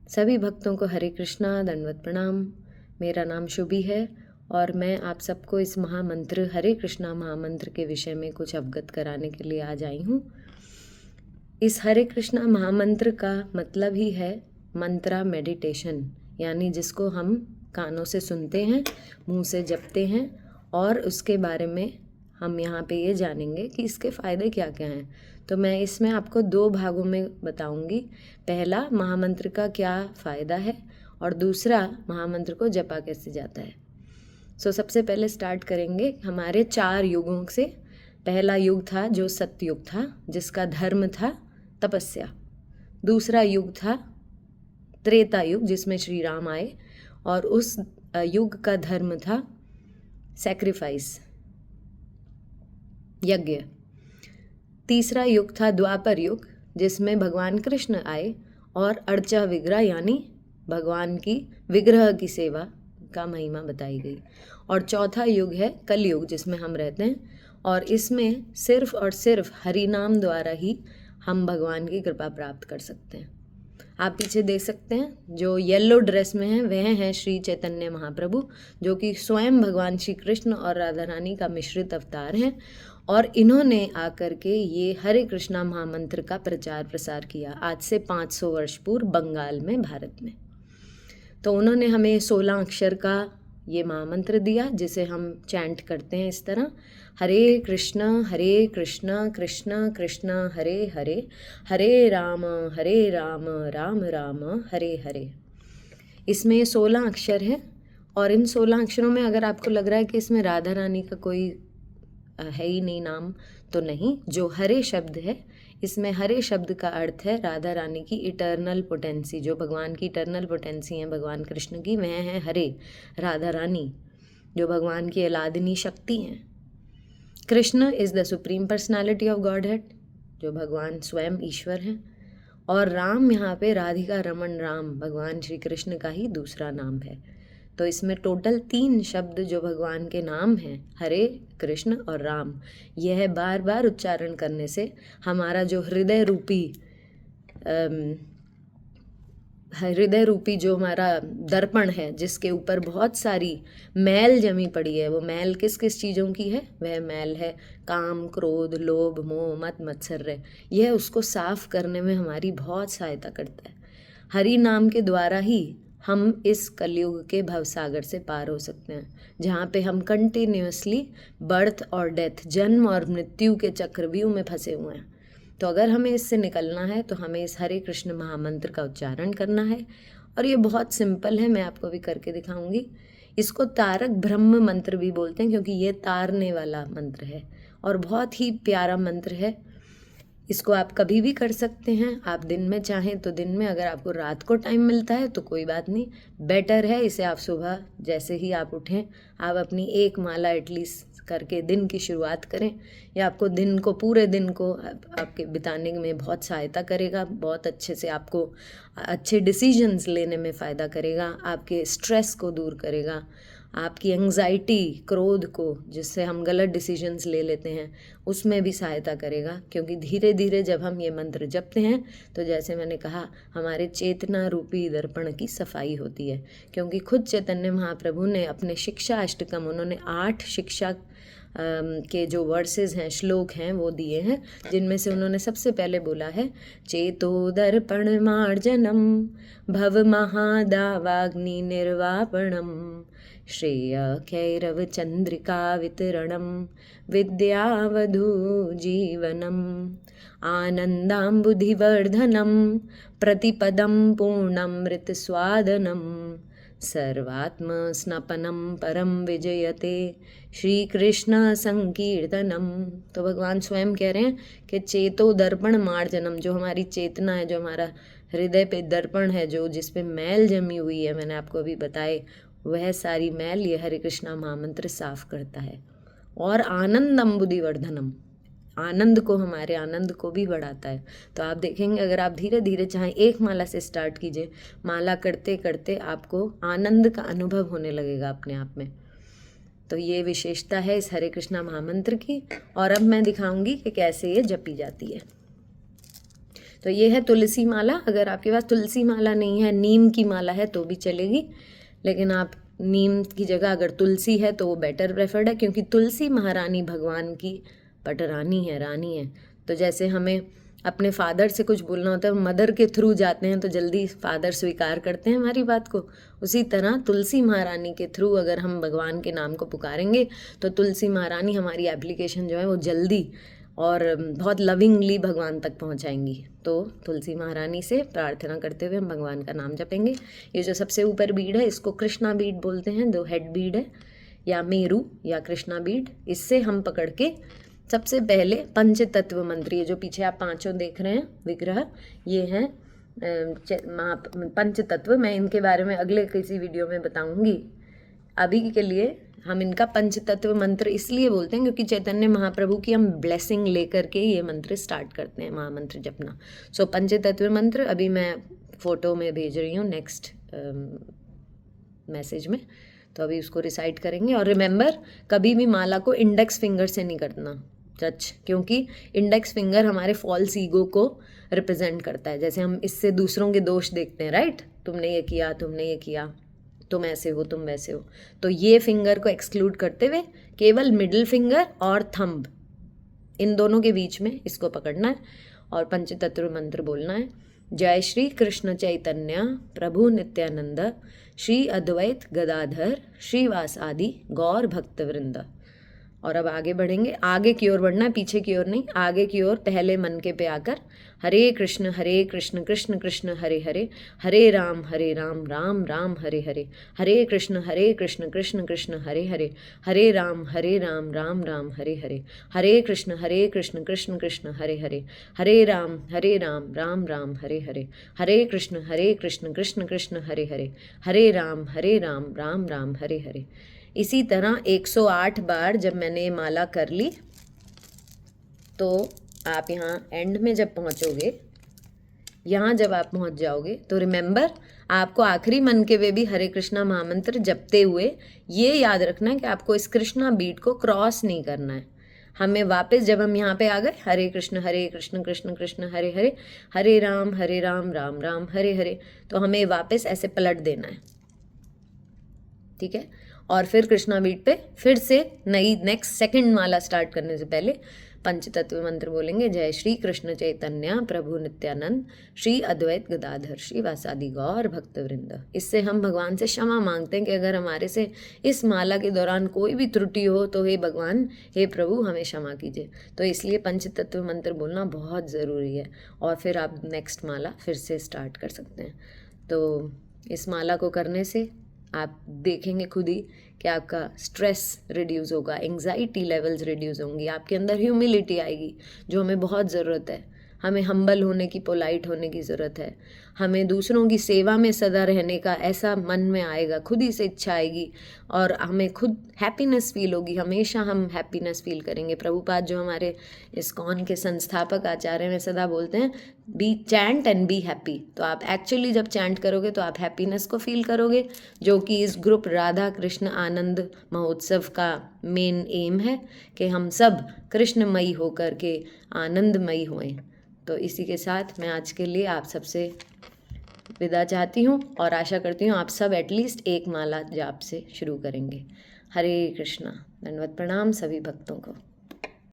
सभी भक्तों को हरे कृष्णा, दंडवत प्रणाम। मेरा नाम शुभी है और मैं आप सबको इस महामंत्र हरे कृष्णा महामंत्र के विषय में कुछ अवगत कराने के लिए आज आई हूँ। इस हरे कृष्णा महामंत्र का मतलब ही है मंत्रा मेडिटेशन, यानी जिसको हम कानों से सुनते हैं, मुंह से जपते हैं और उसके बारे में हम यहाँ पे ये जानेंगे कि इसके फ़ायदे क्या क्या हैं। तो मैं इसमें आपको 2 भागों में बताऊंगी। पहला, महामंत्र का क्या फ़ायदा है और दूसरा, महामंत्र को जपा कैसे जाता है। सबसे पहले स्टार्ट करेंगे हमारे 4 युगों से। पहला युग था जो सतयुग था, जिसका धर्म था तपस्या। दूसरा युग था त्रेता युग, जिसमें श्री राम आए और उस युग का धर्म था सैक्रिफाइस, यज्ञ। तीसरा युग था द्वापर युग, जिसमें भगवान कृष्ण आए और अर्चा विग्रह यानी भगवान की विग्रह की सेवा का महिमा बताई गई। और चौथा युग है कलयुग, जिसमें हम रहते हैं और इसमें सिर्फ और सिर्फ हरि नाम द्वारा ही हम भगवान की कृपा प्राप्त कर सकते हैं। आप पीछे देख सकते हैं, जो येलो ड्रेस में हैं वह हैं श्री चैतन्य महाप्रभु, जो कि स्वयं भगवान श्री कृष्ण और राधा रानी का मिश्रित अवतार हैं। और इन्होंने आकर के ये हरे कृष्णा महामंत्र का प्रचार प्रसार किया आज से 500 वर्ष पूर्व बंगाल में, भारत में। तो उन्होंने हमें 16 अक्षर का ये महामंत्र दिया, जिसे हम चैंट करते हैं इस तरह: हरे कृष्ण कृष्ण कृष्ण हरे हरे, हरे राम राम राम हरे हरे। इसमें 16 अक्षर है और इन 16 अक्षरों में अगर आपको लग रहा है कि इसमें राधा रानी का कोई है ही नहीं नाम, तो नहीं। जो हरे शब्द है, इसमें हरे शब्द का अर्थ है राधा रानी की इटर्नल पोटेंसी। जो भगवान की इटर्नल पोटेंसी है भगवान कृष्ण की, वह है हरे, राधा रानी, जो भगवान की अलादिनी शक्ति हैं। Krishna is the supreme personality of God head, जो भगवान स्वयं ईश्वर हैं। और राम यहाँ पे राधिका रमन राम, भगवान श्री कृष्ण का ही दूसरा नाम है। तो इसमें टोटल 3 शब्द जो भगवान के नाम हैं, हरे, कृष्ण और राम, यह बार बार उच्चारण करने से हमारा जो हृदय रूपी जो हमारा दर्पण है, जिसके ऊपर बहुत सारी मैल जमी पड़ी है, वो मैल किस किस चीज़ों की है? वह मैल है काम, क्रोध, लोभ, मोह, मत, मत्सर्य। यह उसको साफ करने में हमारी बहुत सहायता करता है। हरि नाम के द्वारा ही हम इस कलयुग के भवसागर से पार हो सकते हैं, जहाँ पे हम कंटिन्यूअसली बर्थ और डेथ, जन्म और मृत्यु के चक्रव्यूह में फंसे हुए हैं। तो अगर हमें इससे निकलना है तो हमें इस हरे कृष्ण महामंत्र का उच्चारण करना है। और ये बहुत सिंपल है, मैं आपको भी करके दिखाऊंगी। इसको तारक ब्रह्म मंत्र भी बोलते हैं, क्योंकि ये तारने वाला मंत्र है और बहुत ही प्यारा मंत्र है। इसको आप कभी भी कर सकते हैं। आप दिन में चाहें तो दिन में, अगर आपको रात को टाइम मिलता है तो कोई बात नहीं, बेटर है इसे आप सुबह जैसे ही आप उठें, आप अपनी 1 माला एटलीस्ट करके दिन की शुरुआत करें। या आपको दिन को, पूरे दिन को आपके बिताने में बहुत सहायता करेगा, बहुत अच्छे से आपको अच्छे डिसीजंस लेने में फ़ायदा करेगा, आपके स्ट्रेस को दूर करेगा, आपकी एंग्जाइटी, क्रोध को, जिससे हम गलत डिसीजंस ले लेते हैं, उसमें भी सहायता करेगा। क्योंकि धीरे धीरे जब हम ये मंत्र जपते हैं तो जैसे मैंने कहा, हमारे चेतना रूपी दर्पण की सफाई होती है। क्योंकि खुद चैतन्य महाप्रभु ने अपने शिक्षा अष्टकम, उन्होंने 8 शिक्षा के जो वर्सेस हैं, श्लोक हैं, वो दिए हैं, जिनमें से उन्होंने सबसे पहले बोला है: चेतो दर्पण मार्जनम भव महादावाग्नि निर्वापणम श्रेय कैरव चंद्रिका वितरणम विद्यावधू जीवनम आनंदाम्बुधिवर्धनम प्रतिपदम पूर्णमृत स्वादनम सर्वात्म स्नपनम परम विजयते श्री कृष्ण संकीर्तनम। तो भगवान स्वयं कह रहे हैं कि चेतो दर्पण मार्जनम, जो हमारी चेतना है, जो हमारा हृदय पे दर्पण है, जो जिस पे मैल जमी हुई है, मैंने आपको अभी बताए, वह सारी मैल ये हरे कृष्णा महामंत्र साफ करता है। और आनंद अम्बुधि वर्धनम, आनंद को, हमारे आनंद को भी बढ़ाता है। तो आप देखेंगे, अगर आप धीरे धीरे चाहें 1 माला से स्टार्ट कीजिए, माला करते करते आपको आनंद का अनुभव होने लगेगा अपने आप में। तो ये विशेषता है इस हरे कृष्णा महामंत्र की। और अब मैं दिखाऊंगी कि कैसे ये जपी जाती है। तो ये है तुलसी माला। अगर आपके पास तुलसी माला नहीं है, नीम की माला है तो भी चलेगी, लेकिन आप नीम की जगह अगर तुलसी है तो वो बेटर प्रेफर्ड है, क्योंकि तुलसी महारानी भगवान की पटरानी है, रानी है। तो जैसे हमें अपने फादर से कुछ बोलना होता है, मदर के थ्रू जाते हैं तो जल्दी फादर स्वीकार करते हैं हमारी बात को, उसी तरह तुलसी महारानी के थ्रू अगर हम भगवान के नाम को पुकारेंगे तो तुलसी महारानी हमारी एप्लीकेशन जो है वो जल्दी और बहुत लविंगली भगवान तक पहुंचाएंगी। तो तुलसी महारानी से प्रार्थना करते हुए हम भगवान का नाम जपेंगे। ये जो सबसे ऊपर बीड है इसको कृष्णा बीड बोलते हैं, जो हेड बीड है, या मेरू या कृष्णा बीड। इससे हम पकड़ के सबसे पहले पंच तत्व मंत्र, ये जो पीछे आप पांचों देख रहे हैं विग्रह, ये हैं पंच तत्व। मैं इनके बारे में अगले किसी वीडियो में बताऊंगी। अभी के लिए हम इनका पंच तत्व मंत्र इसलिए बोलते हैं क्योंकि चैतन्य महाप्रभु की हम ब्लेसिंग लेकर के ये मंत्र स्टार्ट करते हैं, महामंत्र जपना। सो पंच तत्व मंत्र अभी मैं फ़ोटो में भेज रही हूँ नेक्स्ट मैसेज में, तो अभी उसको रिसाइट करेंगे। और रिमेंबर, कभी भी माला को इंडेक्स फिंगर से नहीं करना टच, क्योंकि इंडेक्स फिंगर हमारे फॉल्स ईगो को रिप्रेजेंट करता है। जैसे हम इससे दूसरों के दोष देखते हैं, राइट, तुमने ये किया, तुमने ये किया, तुम ऐसे हो, तुम वैसे हो। तो ये फिंगर को एक्सक्लूड करते हुए केवल मिडिल फिंगर और थंब, इन दोनों के बीच में इसको पकड़ना है और पंचतत्व मंत्र बोलना है। जय श्री कृष्ण चैतन्य प्रभु नित्यानंद श्री अद्वैत गदाधर श्रीवास आदि गौर भक्त वृंद। और अब आगे बढ़ेंगे, आगे की ओर बढ़ना है, पीछे की ओर नहीं, आगे की ओर पहले मन के पे आकर हरे कृष्ण कृष्ण कृष्ण हरे हरे, हरे राम राम राम हरे हरे, हरे कृष्ण कृष्ण कृष्ण हरे हरे, हरे राम राम राम हरे हरे, हरे कृष्ण कृष्ण कृष्ण हरे हरे, हरे राम राम राम हरे हरे, हरे कृष्ण कृष्ण कृष्ण हरे हरे, हरे राम राम राम हरे हरे। इसी तरह 108 बार जब मैंने ये माला कर ली, तो आप यहाँ एंड में जब पहुँचोगे, यहाँ जब आप पहुँच जाओगे तो रिमेंबर, आपको आखिरी मन के वे भी हरे कृष्णा महामंत्र जपते हुए ये याद रखना है कि आपको इस कृष्णा बीट को क्रॉस नहीं करना है। हमें वापस जब हम यहाँ पे आ गए, हरे कृष्ण कृष्ण कृष्ण हरे हरे, हरे राम राम राम हरे हरे, तो हमें वापस ऐसे पलट देना है, ठीक है। और फिर कृष्णा बीट पे फिर से नई नेक्स्ट सेकंड माला स्टार्ट करने से पहले पंचतत्व मंत्र बोलेंगे। जय श्री कृष्ण चैतन्य प्रभु नित्यानंद श्री अद्वैत गदाधर श्री वासादि गौर भक्त वृंद। इससे हम भगवान से क्षमा मांगते हैं कि अगर हमारे से इस माला के दौरान कोई भी त्रुटि हो तो हे भगवान, हे प्रभु, हमें क्षमा कीजिए। तो इसलिए पंचतत्व मंत्र बोलना बहुत ज़रूरी है। और फिर आप नेक्स्ट माला फिर से स्टार्ट कर सकते हैं। तो इस माला को करने से आप देखेंगे खुद ही कि आपका स्ट्रेस रिड्यूस होगा, एंग्जाइटी लेवल्स रिड्यूस होंगी, आपके अंदर ह्यूमिलिटी आएगी जो हमें बहुत ज़रूरत है। हमें हम्बल होने की, पोलाइट होने की ज़रूरत है। हमें दूसरों की सेवा में सदा रहने का ऐसा मन में आएगा, खुद ही से इच्छा आएगी और हमें खुद हैप्पीनेस फील होगी। हमेशा हम हैप्पीनेस फील करेंगे। प्रभुपाद जो हमारे इस्कॉन के संस्थापक आचार्य में सदा बोलते हैं, be chant and be happy. तो आप एक्चुअली जब चैंट करोगे तो आप हैप्पीनेस को फील करोगे, जो कि इस ग्रुप राधा कृष्ण आनंद महोत्सव का मेन एम है कि हम सब कृष्णमयी होकर के आनंदमयी होएं। तो इसी के साथ मैं आज के लिए आप सबसे विदा चाहती हूँ और आशा करती हूँ आप सब एटलीस्ट एक माला जाप से शुरू करेंगे। हरे कृष्णा। धन्यवाद, प्रणाम सभी भक्तों को।